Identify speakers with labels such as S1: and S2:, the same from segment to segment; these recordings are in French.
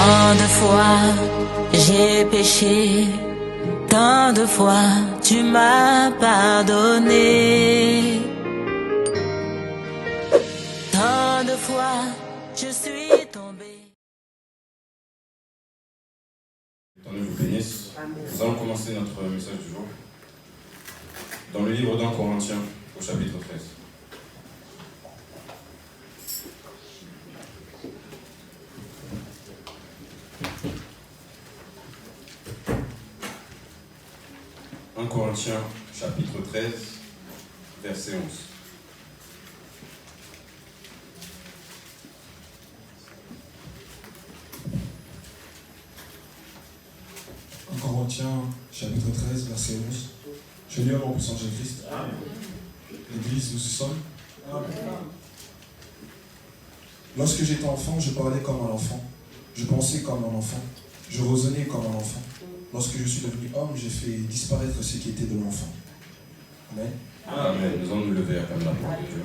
S1: Tant de fois j'ai péché, tant de fois tu m'as pardonné. Tant de fois je suis tombé.
S2: L'Éternel vous bénisse. Nous allons commencer notre message du jour dans le livre d'1 Corinthiens au chapitre 13. Corinthiens chapitre 13, verset 11.
S3: Corinthiens chapitre 13, verset 11. Je lis en puissance de Christ. L'Église, nous y sommes. Lorsque j'étais enfant, je parlais comme un enfant. Je pensais comme un enfant. Je raisonnais comme un enfant. Lorsque je suis devenu homme, j'ai fait disparaître ce qui était de l'enfant. Amen.
S2: Amen. Nous allons nous lever à comme la parole de Dieu.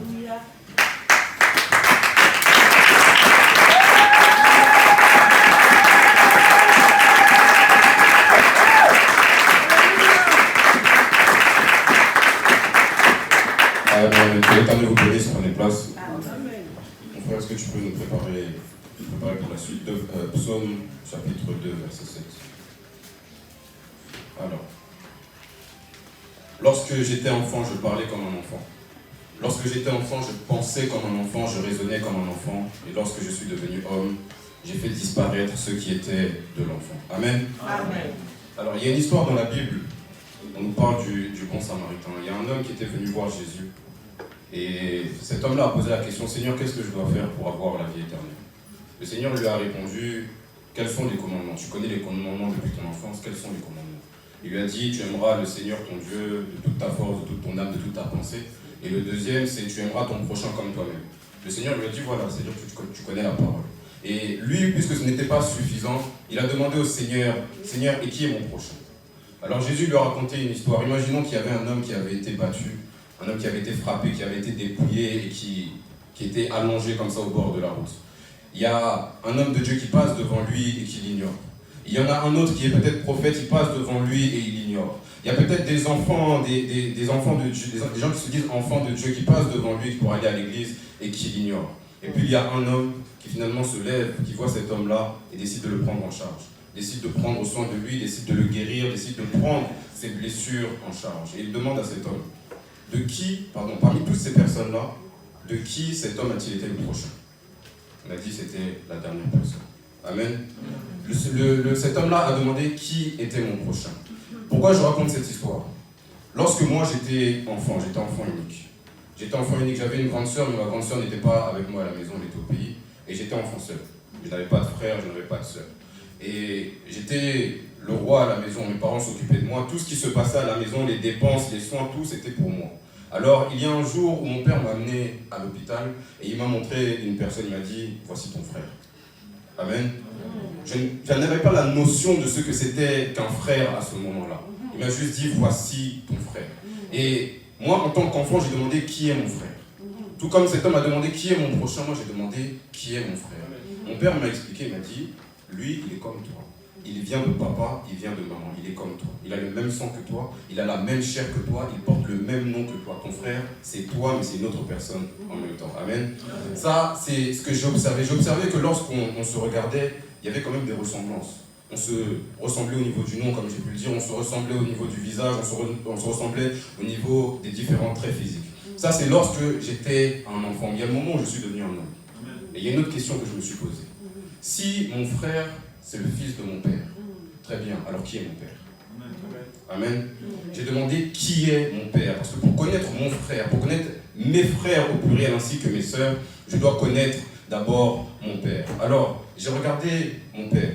S2: Amen. Que l'Éternel vous bénisse, prenez place. Mon frère, est-ce que tu peux nous préparer pour la suite de Psaume chapitre 2, verset 7. Alors, lorsque j'étais enfant, je parlais comme un enfant. Lorsque j'étais enfant, je pensais comme un enfant, je raisonnais comme un enfant. Et lorsque je suis devenu homme, j'ai fait disparaître ce qui était de l'enfant. Amen.
S4: Amen.
S2: Alors, il y a une histoire dans la Bible. On nous parle du bon samaritain. Il y a un homme qui était venu voir Jésus. Et cet homme-là a posé la question, Seigneur, qu'est-ce que je dois faire pour avoir la vie éternelle? Le Seigneur lui a répondu, quels sont les commandements? Tu connais les commandements depuis ton enfance, quels sont les commandements? Il lui a dit, tu aimeras le Seigneur ton Dieu de toute ta force, de toute ton âme, de toute ta pensée. Et le deuxième, c'est tu aimeras ton prochain comme toi-même. Le Seigneur lui a dit, voilà, c'est-à-dire que tu connais la parole. Et lui, puisque ce n'était pas suffisant, il a demandé au Seigneur, Seigneur, et qui est mon prochain? Alors Jésus lui a raconté une histoire. Imaginons qu'il y avait un homme qui avait été battu, un homme qui avait été frappé, qui avait été dépouillé et qui était allongé comme ça au bord de la route. Il y a un homme de Dieu qui passe devant lui et qui l'ignore. Il y en a un autre qui est peut-être prophète, il passe devant lui et il l'ignore. Il y a peut-être des enfants, des enfants de Dieu, des gens qui se disent enfants de Dieu, qui passent devant lui pour aller à l'église et qui l'ignorent. Et puis il y a un homme qui finalement se lève, qui voit cet homme-là et décide de le prendre en charge. Décide de prendre soin de lui, décide de le guérir, décide de prendre ses blessures en charge. Et il demande à cet homme, parmi toutes ces personnes-là, de qui cet homme a-t-il été le prochain? On a dit que c'était la dernière personne. Amen. Cet homme-là a demandé qui était mon prochain. Pourquoi je raconte cette histoire? Lorsque moi j'étais enfant unique. J'avais une grande sœur, mais ma grande sœur n'était pas avec moi à la maison, elle était au pays. Et j'étais enfant seul. Je n'avais pas de frère, je n'avais pas de sœur. Et j'étais le roi à la maison, mes parents s'occupaient de moi. Tout ce qui se passait à la maison, les dépenses, les soins, tout, c'était pour moi. Alors, il y a un jour où mon père m'a amené à l'hôpital et il m'a montré une personne, il m'a dit, voici ton frère. Amen. Je n'avais pas la notion de ce que c'était qu'un frère à ce moment-là. Il m'a juste dit, voici ton frère. Et moi, en tant qu'enfant, j'ai demandé qui est mon frère. Tout comme cet homme a demandé qui est mon prochain, moi j'ai demandé qui est mon frère. Mon père m'a expliqué, il m'a dit, lui, il est comme toi. Il vient de papa, il vient de maman, il est comme toi. Il a le même sang que toi, il a la même chair que toi, il porte le même nom que toi. Ton frère, c'est toi, mais c'est une autre personne en même temps. Amen. Ça, c'est ce que j'ai observé. J'ai observé que lorsqu'on se regardait, il y avait quand même des ressemblances. On se ressemblait au niveau du nom, comme j'ai pu le dire, on se ressemblait au niveau du visage, on se ressemblait au niveau des différents traits physiques. Ça, c'est lorsque j'étais un enfant. Il y a le moment où je suis devenu un homme. Et il y a une autre question que je me suis posée. Si mon frère, c'est le fils de mon père, très bien, alors qui est mon père? Amen. J'ai demandé qui est mon père, parce que pour connaître mon frère, pour connaître mes frères au pluriel ainsi que mes sœurs, je dois connaître d'abord mon père. Alors, j'ai regardé mon père,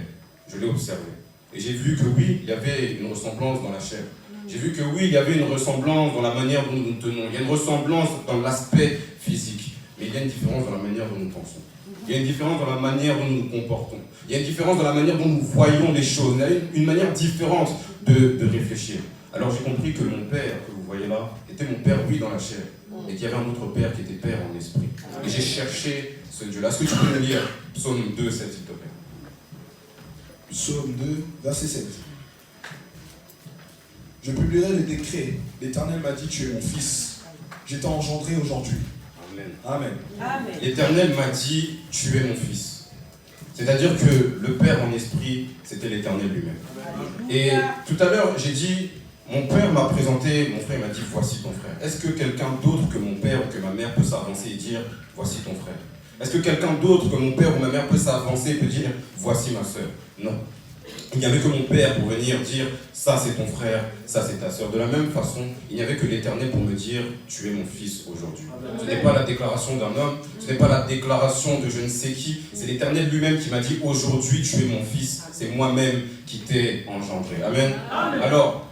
S2: je l'ai observé, et j'ai vu que oui, il y avait une ressemblance dans la chair. J'ai vu que oui, il y avait une ressemblance dans la manière dont nous nous tenons, il y a une ressemblance dans l'aspect physique, mais il y a une différence dans la manière dont nous pensons. Il y a une différence dans la manière dont nous nous comportons. Il y a une différence dans la manière dont nous voyons les choses. Il y a une manière différente de réfléchir. Alors j'ai compris que mon père, que vous voyez là, était mon père, oui, dans la chair. Et qu'il y avait un autre père qui était père en esprit. Et j'ai cherché ce Dieu-là. Est-ce que tu peux me lire Psaume 2, 7, s'il te plaît?
S3: Psaume 2, verset 7. Je publierai le décret. L'Éternel m'a dit, tu es mon fils. Je t'ai engendré aujourd'hui.
S2: Amen.
S3: Amen.
S4: Amen.
S2: L'Éternel m'a dit, tu es mon fils. C'est-à-dire que le Père en esprit, c'était l'Éternel lui-même. Et tout à l'heure, j'ai dit, mon père m'a présenté, mon frère m'a dit, voici ton frère. Est-ce que quelqu'un d'autre que mon père ou que ma mère peut s'avancer et dire, voici ton frère? Est-ce que quelqu'un d'autre que mon père ou ma mère peut s'avancer et peut dire, voici ma soeur? Non. Il n'y avait que mon père pour venir dire, ça c'est ton frère, ça c'est ta soeur. De la même façon, il n'y avait que l'Éternel pour me dire, tu es mon fils aujourd'hui. Ce n'est pas la déclaration d'un homme, ce n'est pas la déclaration de je ne sais qui, c'est l'Éternel lui-même qui m'a dit, aujourd'hui tu es mon fils, c'est moi-même qui t'ai engendré. Amen. Alors,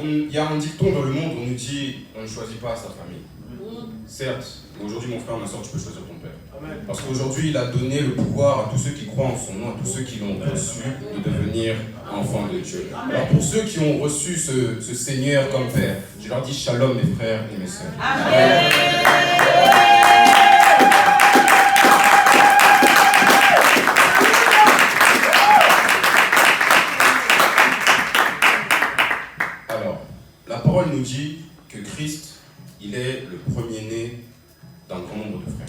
S2: il y a un dicton dans le monde où on nous dit, on ne choisit pas sa famille. Certes, mais aujourd'hui mon frère, ma soeur, tu peux choisir ton père. Parce qu'aujourd'hui, il a donné le pouvoir à tous ceux qui croient en son nom, à tous ceux qui l'ont reçu, de devenir enfants de Dieu. Alors pour ceux qui ont reçu ce Seigneur comme Père, je leur dis shalom mes frères et mes sœurs.
S4: Amen.
S2: Alors, la parole nous dit que Christ, il est le premier-né d'un grand nombre de frères.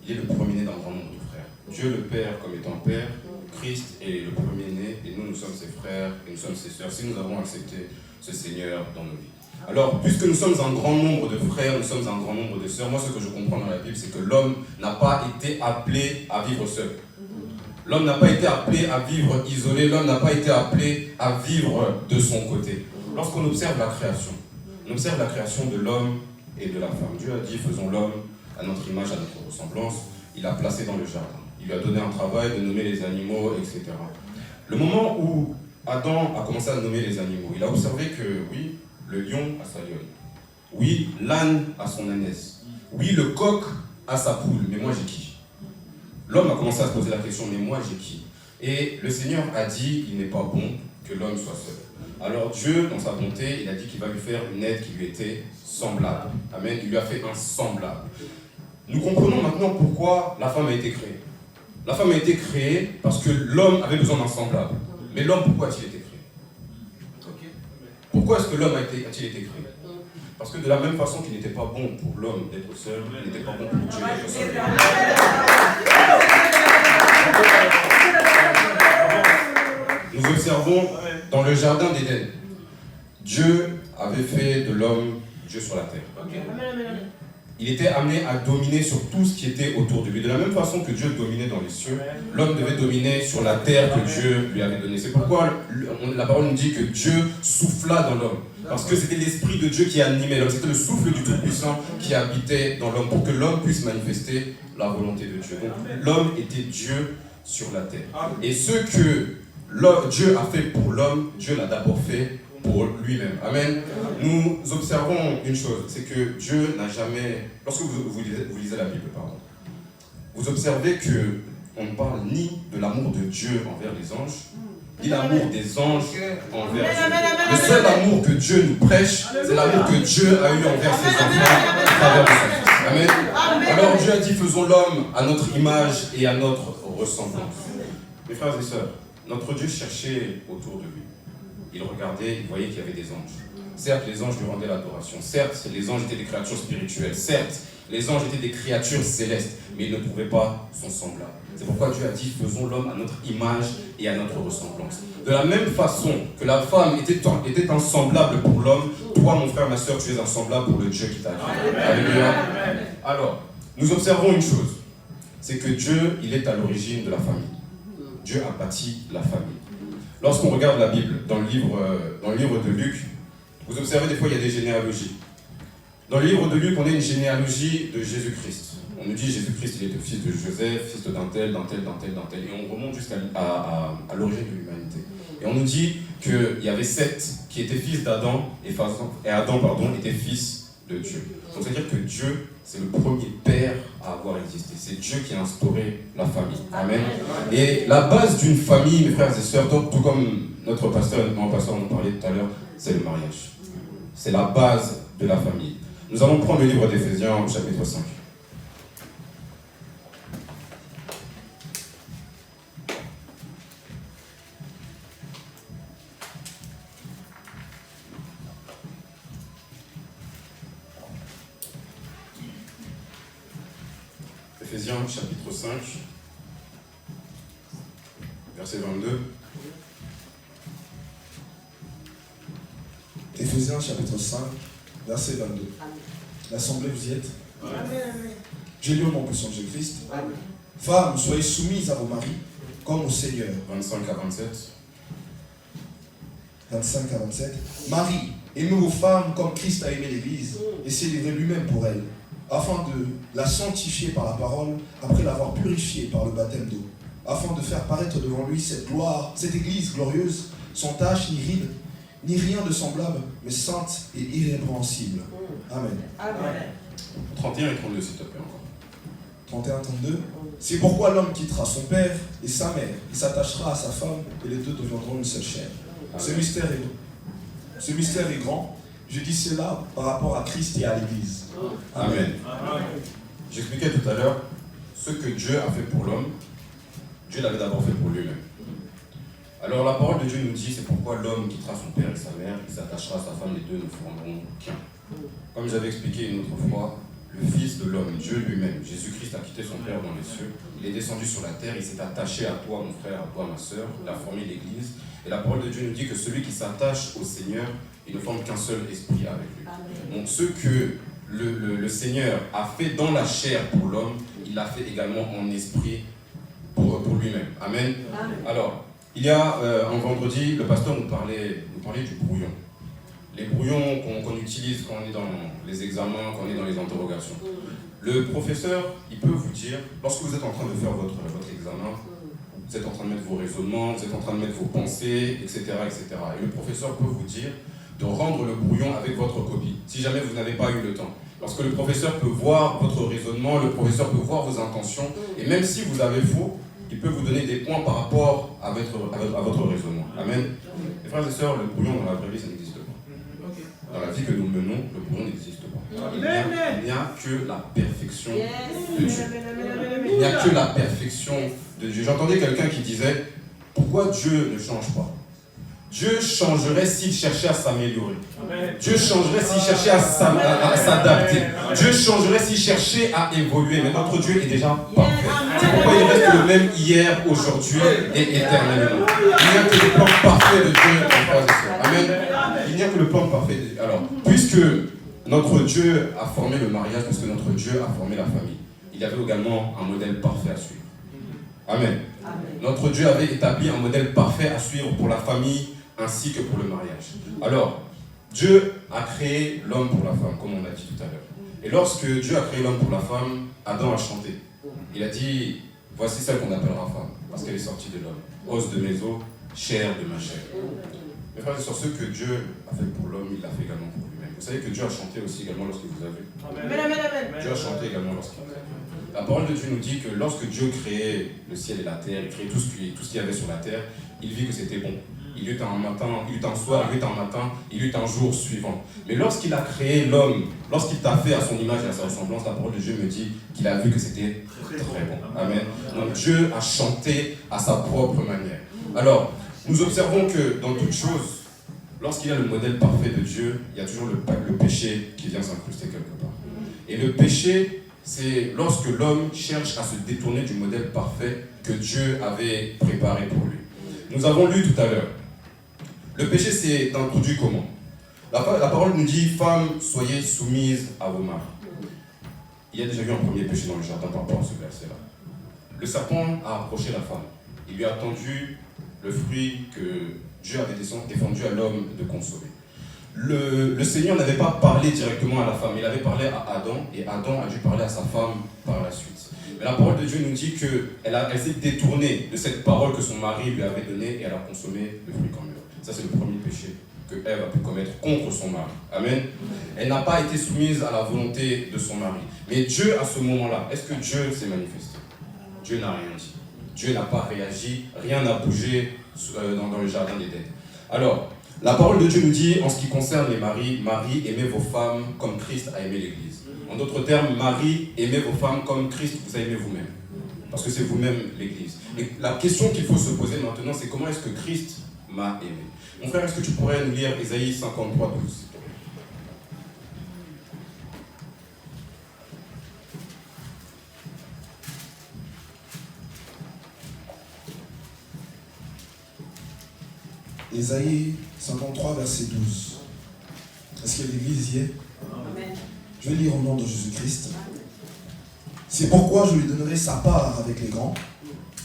S2: Il est le premier-né d'un grand nombre de frères. Dieu le Père comme étant Père, Christ est le premier-né et nous sommes ses frères et nous sommes ses sœurs si nous avons accepté ce Seigneur dans nos vies. Alors, puisque nous sommes un grand nombre de frères, nous sommes un grand nombre de sœurs, moi ce que je comprends dans la Bible, c'est que l'homme n'a pas été appelé à vivre seul. L'homme n'a pas été appelé à vivre isolé, l'homme n'a pas été appelé à vivre de son côté. Lorsqu'on observe la création, on observe la création de l'homme et de la femme. Dieu a dit, faisons l'homme à notre image, à notre ressemblance. Il l'a placé dans le jardin. Il lui a donné un travail de nommer les animaux, etc. Le moment où Adam a commencé à nommer les animaux, il a observé que, oui, le lion a sa lionne. Oui, l'âne a son ânesse. Oui, le coq a sa poule. Mais moi, j'ai qui? L'homme a commencé à se poser la question, mais moi, j'ai qui? Et le Seigneur a dit, il n'est pas bon que l'homme soit seul. Alors Dieu, dans sa bonté, il a dit qu'il va lui faire une aide qui lui était semblable. Amen. Il lui a fait un semblable. Nous comprenons maintenant pourquoi la femme a été créée. La femme a été créée parce que l'homme avait besoin d'un semblable. Mais l'homme, pourquoi a-t-il été créé? Pourquoi est-ce que l'homme a-t-il été créé? Parce que de la même façon qu'il n'était pas bon pour l'homme d'être seul, il n'était pas bon pour Dieu d'être seul. Nous observons dans le jardin d'Éden, Dieu avait fait de l'homme Dieu sur la terre. Il était amené à dominer sur tout ce qui était autour de lui. De la même façon que Dieu dominait dans les cieux, l'homme devait dominer sur la terre que Dieu lui avait donnée. C'est pourquoi la parole nous dit que Dieu souffla dans l'homme. Parce que c'était l'esprit de Dieu qui animait l'homme. C'était le souffle du Tout-Puissant qui habitait dans l'homme pour que l'homme puisse manifester la volonté de Dieu. Donc l'homme était Dieu sur la terre. Et ce que Dieu a fait pour l'homme, Dieu l'a d'abord fait pour lui-même. Amen. Nous observons une chose, c'est que Dieu n'a jamais... Lorsque vous lisez la Bible, pardon, vous observez qu'on ne parle ni de l'amour de Dieu envers les anges, ni l'amour des anges envers Dieu. Le seul amour que Dieu nous prêche, c'est l'amour que Dieu a eu envers ses enfants à travers de son Fils. Amen. Alors Dieu a dit, faisons l'homme à notre image et à notre ressemblance. Mes frères et sœurs, notre Dieu cherchait autour de lui. Il regardait, il voyait qu'il y avait des anges. Certes, les anges lui rendaient l'adoration. Certes, les anges étaient des créatures spirituelles. Certes, les anges étaient des créatures célestes. Mais ils ne trouvaient pas son semblable. C'est pourquoi Dieu a dit, faisons l'homme à notre image et à notre ressemblance. De la même façon que la femme était un semblable pour l'homme, toi, mon frère, ma soeur, tu es un semblable pour le Dieu qui t'a créé. Alléluia. Alors, nous observons une chose. C'est que Dieu, il est à l'origine de la famille. Dieu a bâti la famille. Lorsqu'on regarde la Bible, dans le livre de Luc, vous observez des fois il y a des généalogies. Dans le livre de Luc, on a une généalogie de Jésus-Christ. On nous dit Jésus-Christ, il est le fils de Joseph, fils d'un tel. Et on remonte jusqu'à l'origine de l'humanité. Et on nous dit qu'il y avait Seth qui était fils d'Adam, et Adam était fils de Dieu. Donc c'est-à-dire que Dieu, c'est le premier père à avoir existé. C'est Dieu qui a instauré la famille. Amen. Et la base d'une famille, mes frères et sœurs, tout comme notre pasteur nous parlait tout à l'heure, c'est le mariage. C'est la base de la famille. Nous allons prendre le livre d'Éphésiens, chapitre 5. Éphésiens chapitre 5, verset 22.
S3: Éphésiens chapitre 5, verset 22. L'Assemblée, vous y êtes? Je lis au nom puissant de Jésus-Christ. Femmes, soyez soumises à vos maris, comme au Seigneur.
S2: 25 à 27.
S3: 25 à 27. Marie, aimez vos femmes comme Christ a aimé l'Église et s'est livré lui-même pour elle, afin de la sanctifier par la parole, après l'avoir purifiée par le baptême d'eau, afin de faire paraître devant lui cette Église glorieuse, sans tache ni ride, ni rien de semblable, mais sainte et irrépréhensible. Amen.
S2: 31 et 32, s'il te plaît, encore.
S3: 31, 32. C'est pourquoi l'homme quittera son père et sa mère, il s'attachera à sa femme, et les deux deviendront une seule chair. Ce mystère est grand. Je dis cela par rapport à Christ et à l'Église.
S2: Amen. J'expliquais tout à l'heure, ce que Dieu a fait pour l'homme, Dieu l'avait d'abord fait pour lui-même. Alors la parole de Dieu nous dit, c'est pourquoi l'homme quittera son père et sa mère, il s'attachera à sa femme, les deux ne formeront qu'un. Comme j'avais expliqué une autre fois, le Fils de l'homme, Dieu lui-même, Jésus-Christ a quitté son Père dans les cieux, il est descendu sur la terre, il s'est attaché à toi, mon frère, à toi, ma soeur, il a formé l'Église. Et la parole de Dieu nous dit que celui qui s'attache au Seigneur, il ne forme qu'un seul esprit avec lui. Donc ce que le Seigneur a fait dans la chair pour l'homme, il l'a fait également en esprit pour lui-même. Amen. Alors, il y a un vendredi, le pasteur nous parlait du brouillon. Les brouillons qu'on utilise quand on est dans les examens, quand on est dans les interrogations. Le professeur, il peut vous dire, lorsque vous êtes en train de faire votre examen, vous êtes en train de mettre vos raisonnements, vous êtes en train de mettre vos pensées, etc., etc. Et le professeur peut vous dire de rendre le brouillon avec votre copie, si jamais vous n'avez pas eu le temps. Parce que le professeur peut voir votre raisonnement, le professeur peut voir vos intentions, et même si vous avez faux, il peut vous donner des points par rapport à votre raisonnement. Amen. Les frères et sœurs, le brouillon dans la vraie vie, ça n'existe pas. Dans la vie que nous menons, le brouillon n'existe pas. Il n'y a que la perfection de Dieu. Il n'y a que la perfection de Dieu. J'entendais quelqu'un qui disait, pourquoi Dieu ne change pas? Dieu changerait s'il cherchait à s'améliorer. Dieu changerait s'il cherchait à s'adapter. Dieu changerait s'il cherchait à évoluer. Mais notre Dieu est déjà parfait. C'est pourquoi il reste le même hier, aujourd'hui et éternellement. Il n'y a que le plan parfait de Dieu, frères et sœurs. Amen. Il n'y a que le plan parfait de Dieu. Alors, puisque notre Dieu a formé le mariage, puisque notre Dieu a formé la famille, il y avait également un modèle parfait à suivre. Amen. Notre Dieu avait établi un modèle parfait à suivre pour la famille ainsi que pour le mariage. Alors, Dieu a créé l'homme pour la femme, comme on l'a dit tout à l'heure. Et lorsque Dieu a créé l'homme pour la femme, Adam a chanté. Il a dit, voici celle qu'on appellera femme, parce qu'elle est sortie de l'homme. Os de mes os, chair de ma chair. Mes frères et sœurs, ce que Dieu a fait pour l'homme, il l'a fait également pour lui-même. Vous savez que Dieu a chanté aussi également lorsque vous avez vu. Dieu a chanté également lorsqu'il vous a vu. La parole de Dieu nous dit que lorsque Dieu créait le ciel et la terre, il créait tout ce qu'il y avait sur la terre, il vit que c'était bon. Il y eut un matin, il y eut un soir, il y eut un matin, il y eut un jour suivant. Mais lorsqu'il a créé l'homme, lorsqu'il t'a fait à son image et à sa ressemblance, la parole de Dieu me dit qu'il a vu que c'était très bon. Amen. Donc Dieu a chanté à sa propre manière. Alors, nous observons que dans toute chose, lorsqu'il y a le modèle parfait de Dieu, il y a toujours le péché qui vient s'incruster quelque part. Et le péché, c'est lorsque l'homme cherche à se détourner du modèle parfait que Dieu avait préparé pour lui. Nous avons lu tout à l'heure. Le péché s'est introduit comment? La parole nous dit, femmes, soyez soumises à vos maris. Il y a déjà eu un premier péché dans le jardin par rapport à ce verset-là. Le serpent a approché la femme. Il lui a tendu le fruit que Dieu avait défendu à l'homme de consommer. Le Seigneur n'avait pas parlé directement à la femme, il avait parlé à Adam, et Adam a dû parler à sa femme par la suite. Mais la parole de Dieu nous dit qu'elle s'est détournée de cette parole que son mari lui avait donnée, et elle a consommé le fruit qu'on meurt. Ça, c'est le premier péché que Ève a pu commettre contre son mari. Amen. Elle n'a pas été soumise à la volonté de son mari. Mais Dieu, à ce moment-là, est-ce que Dieu s'est manifesté? Dieu n'a rien dit. Dieu n'a pas réagi, rien n'a bougé dans le jardin d'Éden. Alors, la parole de Dieu nous dit, en ce qui concerne les maris, Marie, aimez vos femmes comme Christ a aimé l'Église. En d'autres termes, Marie, aimez vos femmes comme Christ vous a aimé vous-même. Parce que c'est vous-même l'Église. Et la question qu'il faut se poser maintenant, c'est comment est-ce que Christ m'a aimé? Mon frère, est-ce que tu pourrais nous lire Ésaïe 53, 12 ?
S3: Ésaïe 53, verset 12. Est-ce que l'église y est? Amen. Je vais lire au nom de Jésus-Christ. C'est pourquoi je lui donnerai sa part avec les grands.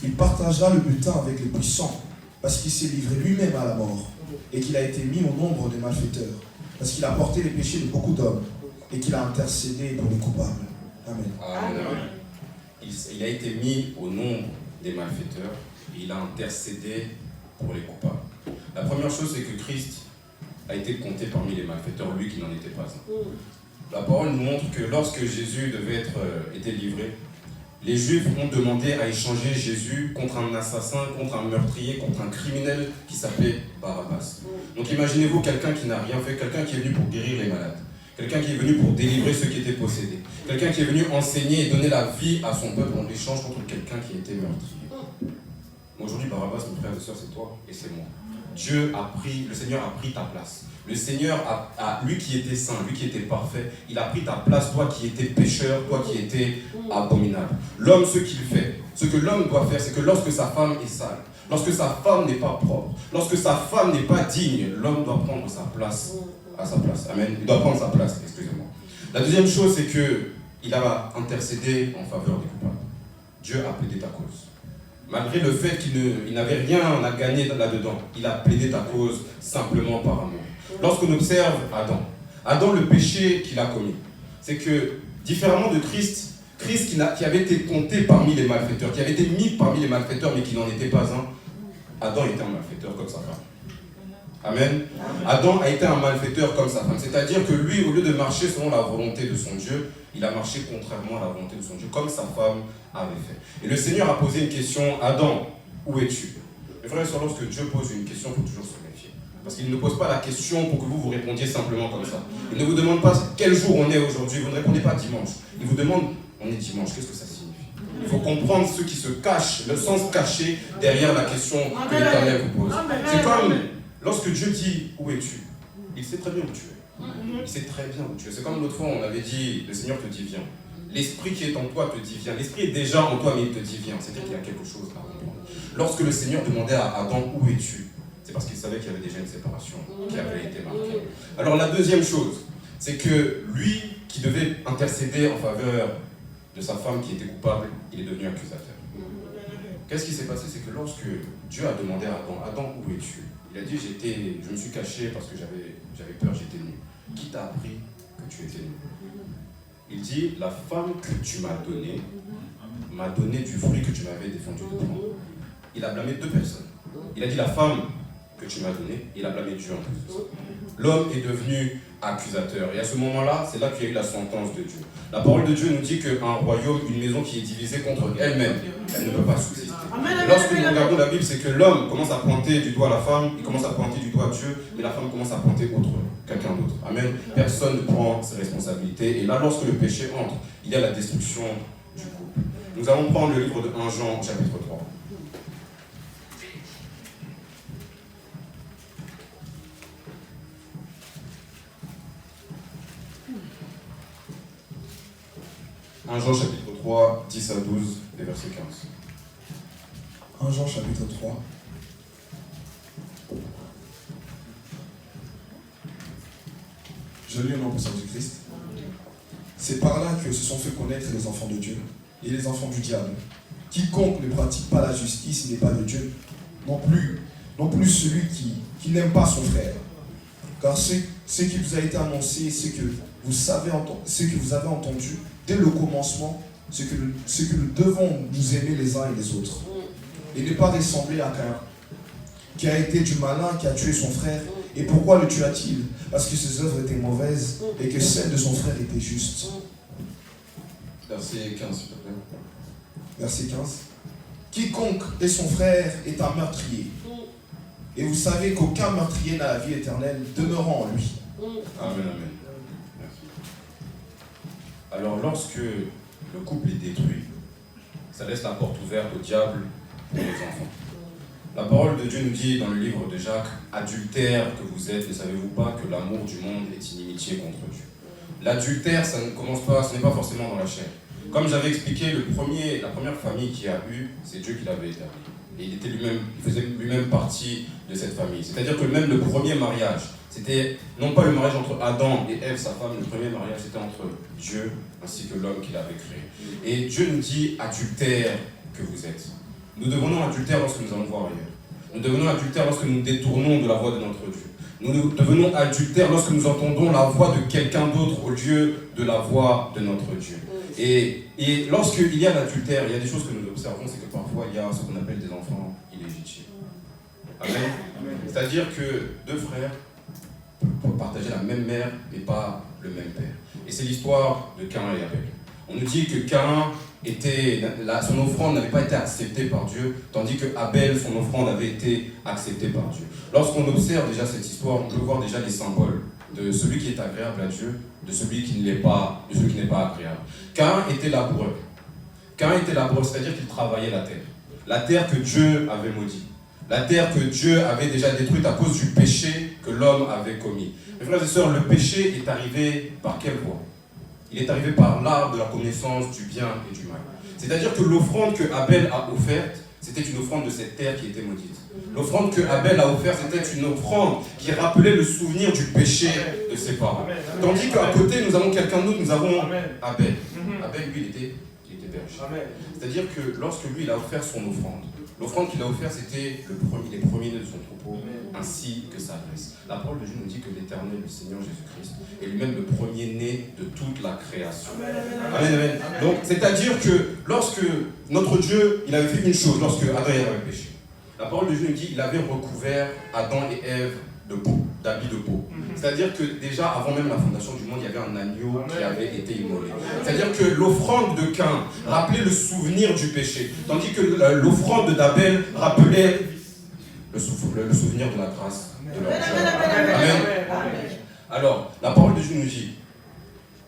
S3: Il partagera le butin avec les puissants, parce qu'il s'est livré lui-même à la mort, et qu'il a été mis au nombre des malfaiteurs, parce qu'il a porté les péchés de beaucoup d'hommes, et qu'il a intercédé pour les coupables. Amen.
S2: Amen. Il a été mis au nombre des malfaiteurs, et il a intercédé pour les coupables. La première chose, c'est que Christ a été compté parmi les malfaiteurs, lui qui n'en était pas un. La parole nous montre que lorsque Jésus devait été livré, les Juifs ont demandé à échanger Jésus contre un assassin, contre un meurtrier, contre un criminel qui s'appelait Barabbas. Donc imaginez-vous quelqu'un qui n'a rien fait, quelqu'un qui est venu pour guérir les malades, quelqu'un qui est venu pour délivrer ceux qui étaient possédés, quelqu'un qui est venu enseigner et donner la vie à son peuple en échange contre quelqu'un qui était meurtrier. Aujourd'hui, Barabbas, mes frères et sœurs, c'est toi et c'est moi. Le Seigneur a pris ta place. Le Seigneur, lui qui était saint, lui qui était parfait, il a pris ta place, toi qui étais pécheur, toi qui étais abominable. L'homme, ce qu'il fait, ce que l'homme doit faire, c'est que lorsque sa femme est sale, lorsque sa femme n'est pas propre, lorsque sa femme n'est pas digne, l'homme doit prendre sa place à sa place. Amen. Il doit prendre sa place, excusez-moi. La deuxième chose, c'est qu'il a intercédé en faveur des coupables. Dieu a plaidé ta cause. Malgré le fait qu'il n'avait rien à gagner là-dedans, il a plaidé ta cause simplement par amour. Lorsqu'on observe Adam, le péché qu'il a commis, c'est que, différemment de Christ qui avait été compté parmi les malfaiteurs, qui avait été mis parmi les malfaiteurs, mais qui n'en était pas un, Adam était un malfaiteur comme sa femme. Amen. Adam a été un malfaiteur comme sa femme. C'est-à-dire que lui, au lieu de marcher selon la volonté de son Dieu, il a marché contrairement à la volonté de son Dieu, comme sa femme avait fait. Et le Seigneur a posé une question, Adam, où es-tu? Mes frères et sœurs, lorsque Dieu pose une question, il faut toujours se méfier. Parce qu'il ne pose pas la question pour que vous répondiez simplement comme ça. Il ne vous demande pas quel jour on est aujourd'hui, vous ne répondez pas dimanche. Il vous demande, on est dimanche, qu'est-ce que ça signifie? Il faut comprendre ce qui se cache, le sens caché derrière la question que l'Éternel vous pose. C'est comme lorsque Dieu dit, où es-tu? Il sait très bien où tu es. Il sait très bien où tu es. C'est comme l'autre fois, on avait dit, le Seigneur te dit, viens. L'Esprit qui est en toi te dit, viens. L'Esprit est déjà en toi, mais il te dit, viens. C'est-à-dire qu'il y a quelque chose à comprendre. Lorsque le Seigneur demandait à Adam, où es-tu? C'est parce qu'il savait qu'il y avait déjà une séparation qui avait été marquée. Alors la deuxième chose, c'est que lui qui devait intercéder en faveur de sa femme qui était coupable, il est devenu accusateur. Qu'est-ce qui s'est passé? C'est que lorsque Dieu a demandé à Adam, Adam, où es-tu? Il a dit, je me suis caché parce que j'avais peur, j'étais nu. Qui t'a appris que tu étais nu? Il dit, la femme que tu m'as donnée m'a donné du fruit que tu m'avais défendu de prendre. Il a blâmé deux personnes. Il a dit, la femme que tu m'as donnée, il a blâmé Dieu en plus de ça. L'homme est devenu accusateur. Et à ce moment-là, c'est là qu'il y a eu la sentence de Dieu. La parole de Dieu nous dit qu'un royaume, une maison qui est divisée contre elle-même, elle ne peut pas subsister. Et lorsque nous regardons la Bible, c'est que l'homme commence à pointer du doigt la femme, il commence à pointer du doigt Dieu, et la femme commence à pointer quelqu'un d'autre. Amen. Personne ne prend ses responsabilités. Et là, lorsque le péché entre, il y a la destruction du couple. Nous allons prendre le livre de 1 Jean, chapitre 3. « 1 Jean chapitre 3, 10 à 12 et verset 15.
S3: 1 Jean chapitre 3. Je lis au nom de Jésus-Christ. C'est par là que se sont fait connaître les enfants de Dieu et les enfants du diable. Quiconque ne pratique pas la justice n'est pas de Dieu, non plus celui qui n'aime pas son frère. Car ce qui vous a été annoncé, ce que vous avez entendu dès le commencement, c'est que nous devons nous aimer les uns et les autres. Et ne pas ressembler à Caïn, qui a été du malin, qui a tué son frère. Et pourquoi le tua-t-il? Parce que ses œuvres étaient mauvaises et que celles de son frère étaient justes.
S2: Verset 15, s'il te plaît.
S3: Verset 15. Quiconque est son frère est un meurtrier. Et vous savez qu'aucun meurtrier n'a la vie éternelle demeurant en lui.
S2: Amen, amen. Merci. Alors, lorsque le couple est détruit, ça laisse la porte ouverte au diable pour les enfants. La parole de Dieu nous dit dans le livre de Jacques, « Adultère que vous êtes, ne savez-vous pas que l'amour du monde est inimitié contre Dieu ?» L'adultère, ça ne commence pas, ce n'est pas forcément dans la chair. Comme j'avais expliqué, la première famille qui a eu, c'est Dieu qui l'avait établie. Et il faisait lui-même partie de cette famille. C'est-à-dire que même le premier mariage, c'était non pas le mariage entre Adam et Ève, sa femme, le premier mariage c'était entre Dieu ainsi que l'homme qu'il avait créé. Et Dieu nous dit adultère que vous êtes. Nous devenons adultères lorsque nous allons voir ailleurs. Nous devenons adultères lorsque nous nous détournons de la voie de notre Dieu. Nous devenons adultères lorsque nous entendons la voix de quelqu'un d'autre au lieu de la voix de notre Dieu. Et lorsqu'il y a l'adultère, il y a des choses que nous observons, c'est que parfois il y a ce qu'on appelle des enfants illégitimes. Amen. C'est-à-dire que deux frères peuvent partager la même mère mais pas le même père. Et c'est l'histoire de Caïn et Abel. On nous dit que Caïn son offrande n'avait pas été acceptée par Dieu, tandis que Abel, son offrande avait été acceptée par Dieu. Lorsqu'on observe déjà cette histoire, on peut voir déjà les symboles de celui qui est agréable à Dieu, de celui qui ne l'est pas, de celui qui n'est pas agréable. Caïn était laboureur. C'est-à-dire qu'il travaillait la terre que Dieu avait maudite. La terre que Dieu avait déjà détruite à cause du péché que l'homme avait commis. Mes frères et sœurs, le péché est arrivé par quelle voie? Il est arrivé par l'arbre de la connaissance du bien et du mal. C'est-à-dire que l'offrande que Abel a offerte, c'était une offrande de cette terre qui était maudite. L'offrande que Abel a offerte, c'était une offrande qui rappelait le souvenir du péché de ses parents. Tandis qu'à côté, nous avons quelqu'un d'autre, nous avons Abel. Abel, lui, il était berger. C'est-à-dire que lorsque lui, il a offert son offrande, l'offrande qu'il a offerte, c'était les premiers-nés de son troupeau, ainsi que sa graisse. La parole de Dieu nous dit que l'Éternel, le Seigneur Jésus-Christ, est lui-même le premier-né de toute la création. Amen, amen. Donc, c'est-à-dire que lorsque notre Dieu, il avait fait une chose, lorsque Adam et Ève avaient péché, la parole de Dieu nous dit qu'il avait recouvert Adam et Ève de peau, d'habits de peau. C'est-à-dire que déjà, avant même la fondation du monde, il y avait un agneau qui avait été immolé. C'est-à-dire que l'offrande de Caïn rappelait le souvenir du péché, tandis que l'offrande d'Abel rappelait le souvenir de la grâce de leur Dieu. Amen. Alors, la parole de Dieu nous dit,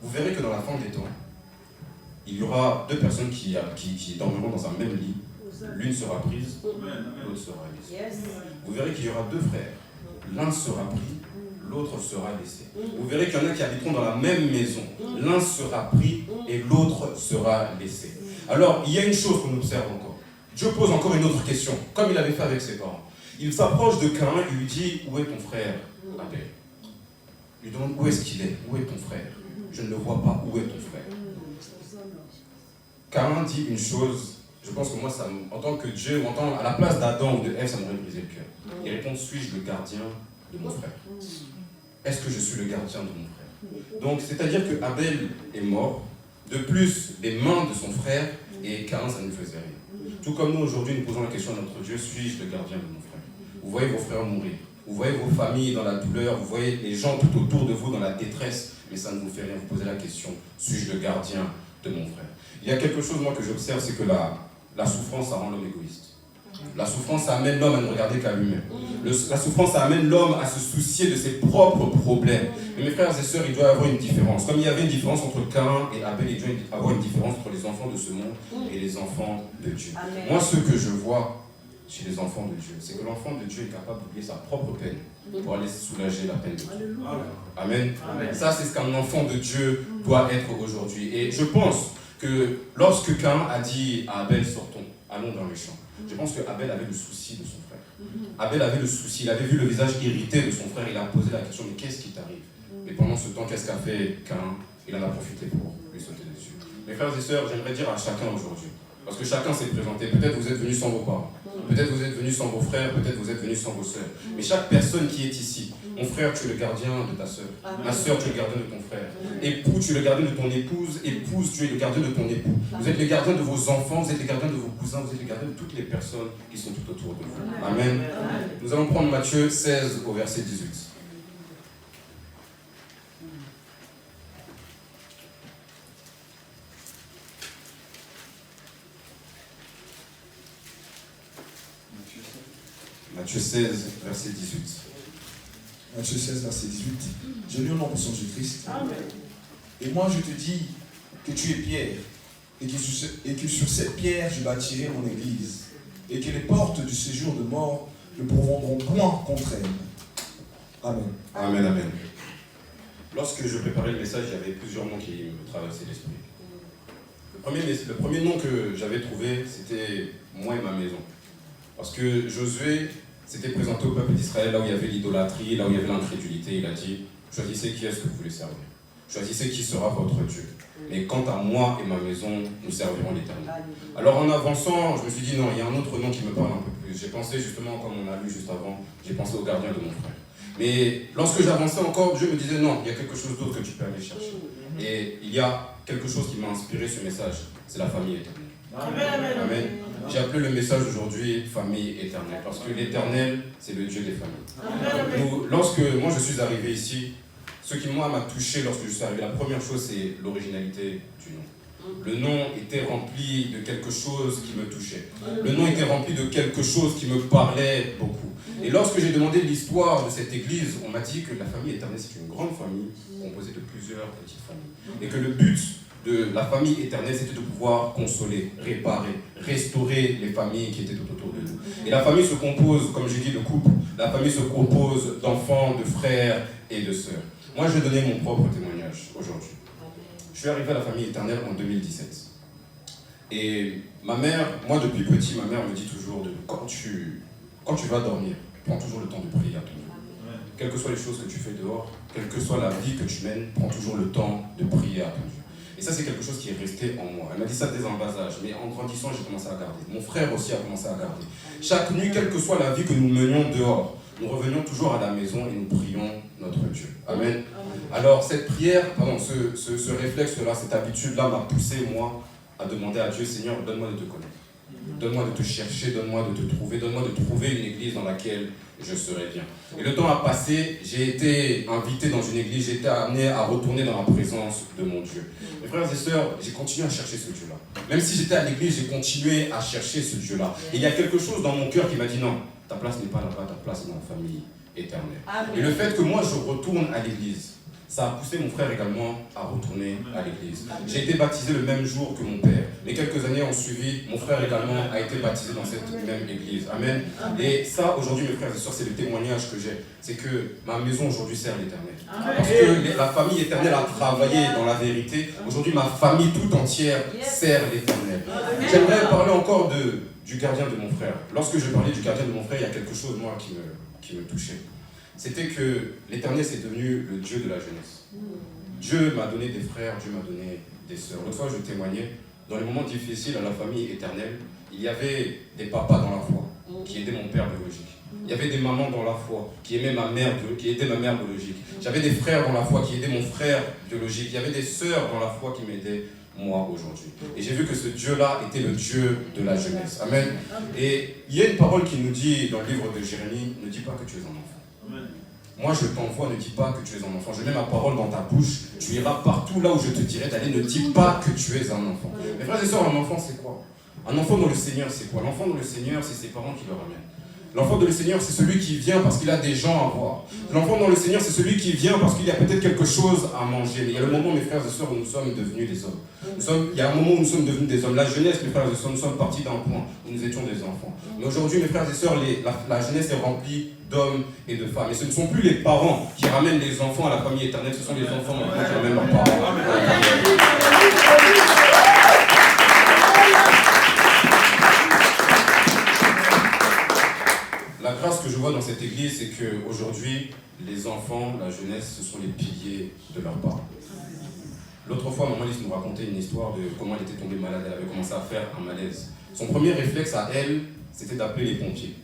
S2: vous verrez que dans la fin des temps, il y aura deux personnes qui dormiront dans un même lit. L'une sera prise, l'autre sera laissée. Vous verrez qu'il y aura deux frères. L'un sera pris, l'autre sera laissé. Vous verrez qu'il y en a qui habiteront dans la même maison. L'un sera pris et l'autre sera laissé. Alors, il y a une chose qu'on observe encore. Dieu pose encore une autre question, comme il avait fait avec ses parents. Il s'approche de Caïn et lui dit, où est ton frère Abel? Il lui demande, où est-ce qu'il est? Où est ton frère? Je ne le vois pas, où est ton frère? Caïn dit une chose, je pense que moi, en tant que Dieu, à la place d'Adam ou de Ève, ça m'aurait brisé le cœur. Il répond, suis-je le gardien de mon frère? Est-ce que je suis le gardien de mon frère? Donc, c'est-à-dire que Abel est mort, de plus, des mains de son frère, et Caïn, ça ne faisait rien. Tout comme nous, aujourd'hui, nous posons la question à notre Dieu, suis-je le gardien de mon frère? Vous voyez vos frères mourir, vous voyez vos familles dans la douleur, vous voyez les gens tout autour de vous dans la détresse, mais ça ne vous fait rien. Vous posez la question, suis-je le gardien de mon frère? Il y a quelque chose, moi, que j'observe, c'est que la souffrance, ça rend l'homme égoïste. La souffrance, ça amène l'homme à ne regarder qu'à lui-même. La souffrance, ça amène l'homme à se soucier de ses propres problèmes. Mais mes frères et sœurs, il doit y avoir une différence. Comme il y avait une différence entre Caïn et Abel, il doit y avoir une différence entre les enfants de ce monde et les enfants de Dieu. Amen. Moi, ce que je vois chez les enfants de Dieu, c'est que l'enfant de Dieu est capable d'oublier sa propre peine pour aller soulager la peine de Dieu. Amen. Amen. Ça, c'est ce qu'un enfant de Dieu doit être aujourd'hui. Et je pense que lorsque Caïn a dit à Abel, sortons, allons dans les champs, je pense qu'Abel avait le souci de son frère. Abel avait le souci, il avait vu le visage irrité de son frère, il a posé la question, mais qu'est-ce qui t'arrive? Et pendant ce temps, qu'est-ce qu'a fait Caïn? Il en a profité pour lui sauter dessus. Mes frères et sœurs, j'aimerais dire à chacun aujourd'hui, parce que chacun s'est présenté, peut-être vous êtes venus sans vos parents, peut-être vous êtes venus sans vos frères, peut-être vous êtes venus sans vos sœurs, mais chaque personne qui est ici, mon frère, tu es le gardien de ta sœur, ma sœur, tu es le gardien de ton frère, époux, tu es le gardien de ton épouse, épouse, tu es le gardien de ton époux, vous êtes les gardiens de vos enfants, vous êtes les gardiens de vos cousins, vous êtes les gardiens de toutes les personnes qui sont tout autour de vous. Amen. Nous allons prendre Matthieu 16 au verset 18. Matthieu 16, verset 18.
S3: Matthieu 16, verset 18. Je lis au nom de son Jésus-Christ. Et moi je te dis que tu es Pierre, et que sur cette pierre je bâtirai mon église, et que les portes du séjour de mort ne pourront point contre elle. Amen.
S2: Amen, amen. Lorsque je préparais le message, il y avait plusieurs noms qui me traversaient l'esprit. Le premier nom que j'avais trouvé, c'était moi et ma maison. Parce que Josué s'était présenté au peuple d'Israël là où il y avait l'idolâtrie, là où il y avait l'incrédulité. Il a dit, choisissez qui est-ce que vous voulez servir. Choisissez qui sera votre Dieu. Mais quant à moi et ma maison, nous servirons l'Éternel. Alors en avançant, je me suis dit non, il y a un autre nom qui me parle un peu plus. J'ai pensé justement, comme on a lu juste avant, j'ai pensé au gardien de mon frère. Mais lorsque j'avançais encore, Dieu me disait non, il y a quelque chose d'autre que tu peux aller chercher. Et il y a quelque chose qui m'a inspiré ce message, c'est la famille éternelle. Amen. Amen. J'ai appelé le message aujourd'hui famille éternelle, parce que l'éternel, c'est le Dieu des familles. Lorsque moi je suis arrivé ici, ce qui m'a touché lorsque je suis arrivé, la première chose c'est l'originalité du nom. Le nom était rempli de quelque chose qui me touchait. Le nom était rempli de quelque chose qui me parlait beaucoup. Et lorsque j'ai demandé l'histoire de cette église, on m'a dit que la famille éternelle, c'est une grande famille composée de plusieurs petites familles. Et que le but de la famille éternelle, c'était de pouvoir consoler, réparer, restaurer les familles qui étaient tout autour de nous. Et la famille se compose, comme j'ai dit, de couples. La famille se compose d'enfants, de frères et de sœurs. Moi, je vais donner mon propre témoignage aujourd'hui. Je suis arrivé à la famille éternelle en 2017. Et ma mère, moi depuis petit, ma mère me dit toujours, quand tu vas dormir, prends toujours le temps de prier à ton Dieu. Quelles que soient les choses que tu fais dehors, quelle que soit la vie que tu mènes, prends toujours le temps de prier à ton Dieu. Et ça, c'est quelque chose qui est resté en moi. Elle m'a dit ça dès un bas âge, mais en grandissant, j'ai commencé à garder. Mon frère aussi a commencé à garder. Chaque nuit, quelle que soit la vie que nous menions dehors, nous revenions toujours à la maison et nous prions notre Dieu. Amen. Alors, cette prière, ce réflexe-là, cette habitude-là m'a poussé, moi, à demander à Dieu, Seigneur, donne-moi de te connaître. Donne-moi de te chercher, donne-moi de te trouver, donne-moi de trouver une église dans laquelle je serai bien. Et le temps a passé, j'ai été invité dans une église, j'ai été amené à retourner dans la présence de mon Dieu. Mes frères et sœurs, j'ai continué à chercher ce Dieu-là. Même si j'étais à l'église, j'ai continué à chercher ce Dieu-là. Et il y a quelque chose dans mon cœur qui m'a dit non, ta place n'est pas là-bas, ta place est dans la famille éternelle. Amen. Et le fait que moi je retourne à l'église, ça a poussé mon frère également à retourner à l'église. J'ai été baptisé le même jour que mon père. Mais quelques années ont suivi, mon frère également a été baptisé dans cette même église. Amen. Et ça, aujourd'hui, mes frères et sœurs, c'est le témoignage que j'ai. C'est que ma maison aujourd'hui sert l'Éternel. Parce que la famille éternelle a travaillé dans la vérité. Aujourd'hui, ma famille tout entière sert l'Éternel. J'aimerais parler encore du gardien de mon frère. Lorsque je parlais du gardien de mon frère, il y a quelque chose, moi, qui me touchait. C'était que l'Éternel, c'est devenu le Dieu de la jeunesse. Dieu m'a donné des frères, Dieu m'a donné des sœurs. L'autre fois, je témoignais, dans les moments difficiles à la famille éternelle, il y avait des papas dans la foi qui aidaient mon père biologique. Il y avait des mamans dans la foi qui aidaient ma mère biologique. J'avais des frères dans la foi qui aidaient mon frère biologique. Il y avait des sœurs dans la foi qui m'aidaient moi aujourd'hui. Et j'ai vu que ce Dieu-là était le Dieu de la jeunesse. Amen. Et il y a une parole qui nous dit dans le livre de Jérémie, ne dis pas que tu es un enfant. Moi je t'envoie, ne dis pas que tu es un enfant. Je mets ma parole dans ta bouche, tu iras partout là où je te dirai d'aller, ne dis pas que tu es un enfant. Mes frères et sœurs, un enfant c'est quoi? Un enfant dans le Seigneur c'est quoi? L'enfant dans le Seigneur c'est ses parents qui le ramènent. L'enfant dans le Seigneur c'est celui qui vient parce qu'il a des gens à voir. L'enfant dans le Seigneur c'est celui qui vient parce qu'il y a peut-être quelque chose à manger. Mais il y a le moment, mes frères et sœurs, où nous sommes devenus des hommes. Il y a un moment où nous sommes devenus des hommes. La jeunesse, mes frères et sœurs, nous sommes partis d'un point où nous étions des enfants. Mais aujourd'hui, mes frères et sœurs, la jeunesse est remplie d'hommes et de femmes. Et ce ne sont plus les parents qui ramènent les enfants à la famille éternelle, ce sont les enfants qui ramènent leurs parents. La grâce que je vois dans cette église, c'est qu'aujourd'hui, les enfants, la jeunesse, ce sont les piliers de leurs parents. L'autre fois, maman Lise nous racontait une histoire de comment elle était tombée malade, elle avait commencé à faire un malaise. Son premier réflexe à elle, c'était d'appeler les pompiers.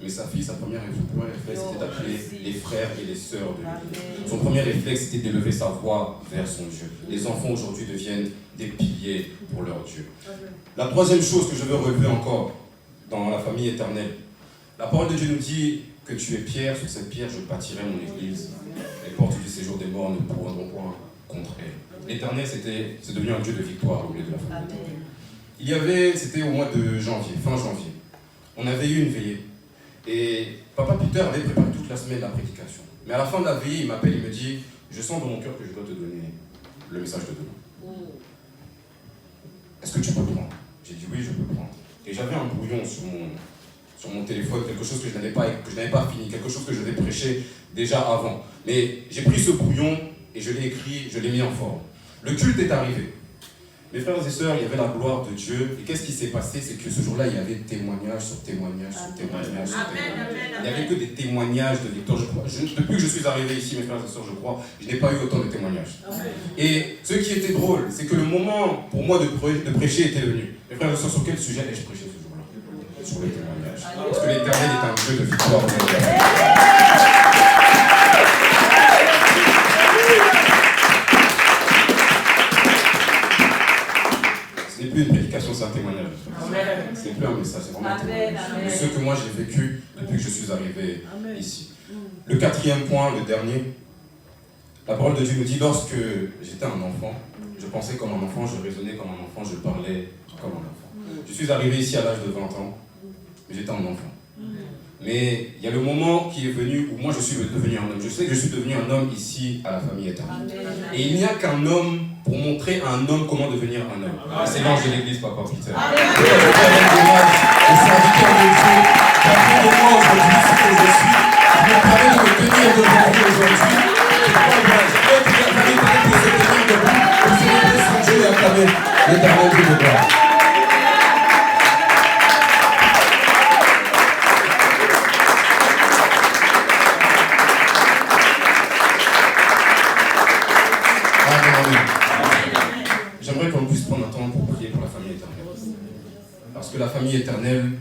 S2: Mais sa fille, son premier réflexe, c'était d'appeler les frères et les sœurs de l'église. Son premier réflexe, c'était d'élever sa voix vers son Dieu. Les enfants aujourd'hui deviennent des piliers pour leur Dieu. La troisième chose que je veux relever encore dans la famille éternelle, la parole de Dieu nous dit que tu es pierre, sur cette pierre je bâtirai mon église. Les portes du séjour des morts ne pourront point contre elle. L'Éternel, c'est devenu un Dieu de victoire au milieu de la famille. C'était au mois de janvier, fin janvier. On avait eu une veillée. Et Papa Peter avait préparé toute la semaine la prédication. Mais à la fin de la veillée, il m'appelle, il me dit, je sens dans mon cœur que je dois te donner le message de demain. Est-ce que tu peux prendre? J'ai dit oui, je peux prendre. Et j'avais un brouillon sur mon téléphone, quelque chose que je n'avais pas fini, quelque chose que je devais prêcher déjà avant. Mais j'ai pris ce brouillon et je l'ai écrit, je l'ai mis en forme. Le culte est arrivé. Mes frères et sœurs, il y avait la gloire de Dieu. Et qu'est-ce qui s'est passé? C'est que ce jour-là, il y avait témoignage sur témoignage sur témoignage sur témoignage. Il n'y avait que des témoignages de victoire. Depuis que je suis arrivé ici, mes frères et sœurs, je crois, je n'ai pas eu autant de témoignages. Et ce qui était drôle, c'est que le moment pour moi de prêcher était venu. Mes frères et sœurs, sur quel sujet ai-je prêché ce jour-là? Sur les témoignages. Parce que l'Éternel est un Dieu de victoire. Ce n'est plus une prédication, c'est un témoignage. Ce n'est plus un message, c'est vraiment un témoignage. De ce que moi j'ai vécu depuis que je suis arrivé ici. Le quatrième point, le dernier, la parole de Dieu nous dit, lorsque j'étais un enfant, je pensais comme un enfant, je raisonnais comme un enfant, je parlais comme un enfant. Je suis arrivé ici à l'âge de 20 ans, mais j'étais un enfant. Mais il y a le moment qui est venu où moi je suis devenu un homme. Je sais que je suis devenu un homme ici à la famille éternelle. Et il n'y a qu'un homme pour montrer à un homme comment devenir un homme. C'est l'ange de l'église, Papa Peter. Je serviteur de Dieu, qui a fait de moi aujourd'hui ce que je suis, qui me permet de me tenir devant vous aujourd'hui. Je peux prier à la famille éternelle pour se tenir debout, pour célébrer son Dieu et acclamer l'éternel Dieu de gloire. J'aimerais qu'on puisse prendre un temps pour prier pour la famille éternelle. Parce que la famille éternelle,